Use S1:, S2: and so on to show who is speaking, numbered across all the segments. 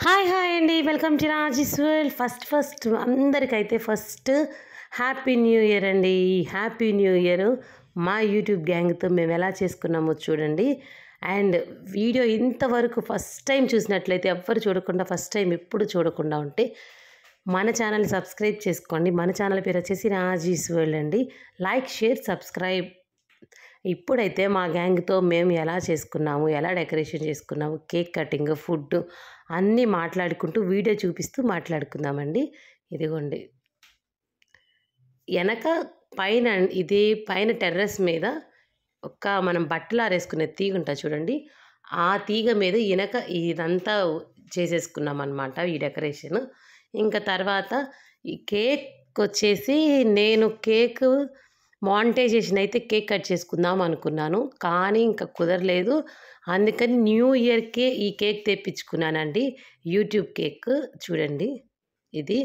S1: Hi hi అండి, welcome to Raji's world. First అందరికైతే happy new year అండి. Happy new year. మా యూట్యూబ్ గ్యాంగ్తో మేము ఎలా చేసుకున్నామో చూడండి. అండ్ వీడియో ఇంతవరకు ఫస్ట్ టైం చూసినట్లయితే ఎవ్వరు చూడకుండా, ఫస్ట్ టైం ఎప్పుడు చూడకుండా ఉంటే మన ఛానల్ని సబ్స్క్రైబ్ చేసుకోండి. మన ఛానల్ పేరు వచ్చేసి రాజీస్ వరల్డ్ అండి. Like, share, subscribe. ఇప్పుడైతే మా గ్యాంగ్తో మేము ఎలా చేసుకున్నాము, ఎలా డెకరేషన్ చేసుకున్నాము, కేక్ కటింగ్, ఫుడ్ అన్నీ మాట్లాడుకుంటూ వీడియో చూపిస్తూ మాట్లాడుకుందామండి. ఇదిగోండి వెనక పైన, ఇది పైన టెర్రస్ మీద మనం బట్టలు ఆరేసుకునే తీగ ఉంటుంది చూడండి, ఆ తీగ మీద వెనక ఇదంతా చేసేసుకున్నాం అనమాట ఈ డెకరేషన్. ఇంకా తర్వాత ఈ కేక్ వచ్చేసి నేను కేక్ మానిటైజేషన్ అయితే కేక్ కట్ చేసుకుందాం అనుకున్నాను, కానీ ఇంకా కుదరలేదు. అందుకని న్యూ ఇయర్కే ఈ కేక్ తెప్పించుకున్నానండి, యూట్యూబ్ కేక్ చూడండి ఇది.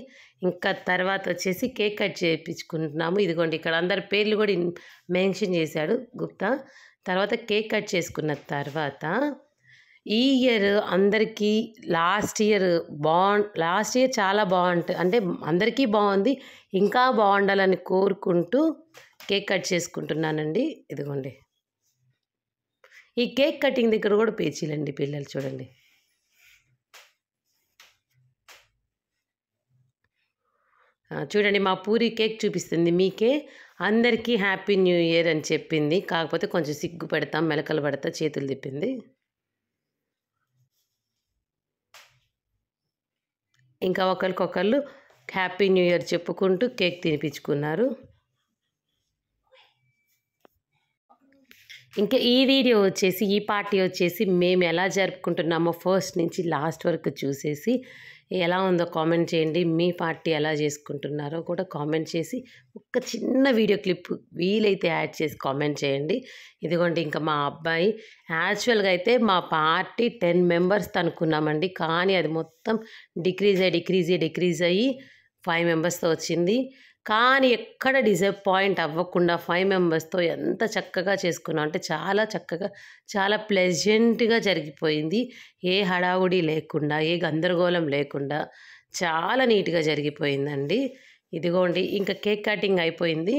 S1: ఇంకా తర్వాత వచ్చేసి కేక్ కట్ చేయించుకుంటున్నాము. ఇదిగోండి ఇక్కడ అందరి పేర్లు కూడా మెన్షన్ చేశాడు గుప్తా. తర్వాత కేక్ కట్ చేసుకున్న తర్వాత ఈ ఇయర్ అందరికీ లాస్ట్ ఇయర్ చాలా బాగుంటుంది, అంటే అందరికీ బాగుంది, ఇంకా బాగుండాలని కోరుకుంటూ కేక్ కట్ చేసుకుంటున్నానండి. ఇదిగోండి ఈ కేక్ కటింగ్ దగ్గర కూడా పేచీలండి పిల్లలు చూడండి. చూడండి మా పూరి కేక్ చూపిస్తుంది మీకే. అందరికీ హ్యాపీ న్యూ ఇయర్ అని చెప్పింది, కాకపోతే కొంచెం సిగ్గు పెడతాం, మెలకలు పడతా చేతులు తిప్పింది. ఇంకా ఒకరికొకళ్ళు హ్యాపీ న్యూ ఇయర్ చెప్పుకుంటూ కేక్ తినిపించుకున్నారు. ఇంకా ఈ వీడియో వచ్చేసి, ఈ పార్టీ వచ్చేసి మేము ఎలా జరుపుకుంటున్నామో ఫస్ట్ నుంచి లాస్ట్ వరకు చూసేసి ఎలా ఉందో కామెంట్ చేయండి. మీ పార్టీ ఎలా చేసుకుంటున్నారో కూడా కామెంట్ చేసి ఒక చిన్న వీడియో క్లిప్ వీలైతే యాడ్ చేసి కామెంట్ చేయండి. ఇదిగోండి ఇంకా మా అబ్బాయి, యాక్చువల్గా అయితే మా పార్టీ 10 మెంబర్స్ అనుకున్నామండి, కానీ అది మొత్తం డిక్రీజ్ అయ్యి 5 మెంబర్స్తో వచ్చింది. కానీ ఎక్కడ డిసప్పాయింట్ అవ్వకుండా 5 మెంబర్స్తో ఎంత చక్కగా చేసుకున్నాం అంటే చాలా చక్కగా, చాలా ప్లెజెంట్గా జరిగిపోయింది. ఏ హడావుడి లేకుండా, ఏ గందరగోళం లేకుండా చాలా నీట్గా జరిగిపోయిందండి. ఇదిగోండి ఇంకా కేక్ కటింగ్ అయిపోయింది.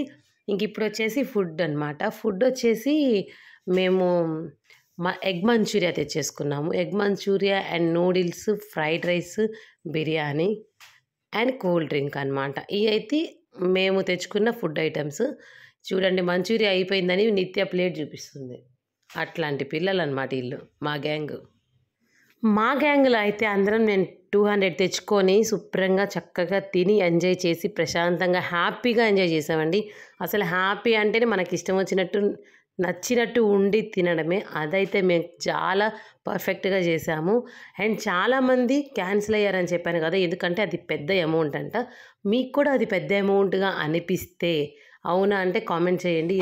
S1: ఇంక ఇప్పుడు వచ్చేసి ఫుడ్ అనమాట. ఫుడ్ వచ్చేసి మేము ఎగ్ మంచూరియా తెచ్చేసుకున్నాము. Egg manchurian and noodles, fried rice, biryani and cool drink అనమాట. ఇవి అయితే మేము తెచ్చుకున్న ఫుడ్ ఐటమ్స్. చూడండి మంచూరియా అయిపోయిందని నిత్య ప్లేట్ చూపిస్తుంది. అట్లాంటి పిల్లలు అనమాట వీళ్ళు మా గ్యాంగ్. మా గ్యాంగ్లో అయితే అందరం నేను 200 తెచ్చుకొని శుభ్రంగా చక్కగా తిని ఎంజాయ్ చేసి ప్రశాంతంగా హ్యాపీగా ఎంజాయ్ చేసామండి. అసలు హ్యాపీ అంటేనే మనకి ఇష్టం వచ్చినట్టు నచ్చినట్టు ఉండి తినడమే. అదైతే మేము చాలా పర్ఫెక్ట్గా చేసాము. అండ్ చాలామంది క్యాన్సిల్ అయ్యారని చెప్పాను కదా, ఎందుకంటే అది పెద్ద అమౌంట్ అంట. మీకు కూడా అది పెద్ద అమౌంట్గా అనిపిస్తే అవునా అంటే కామెంట్ చేయండి.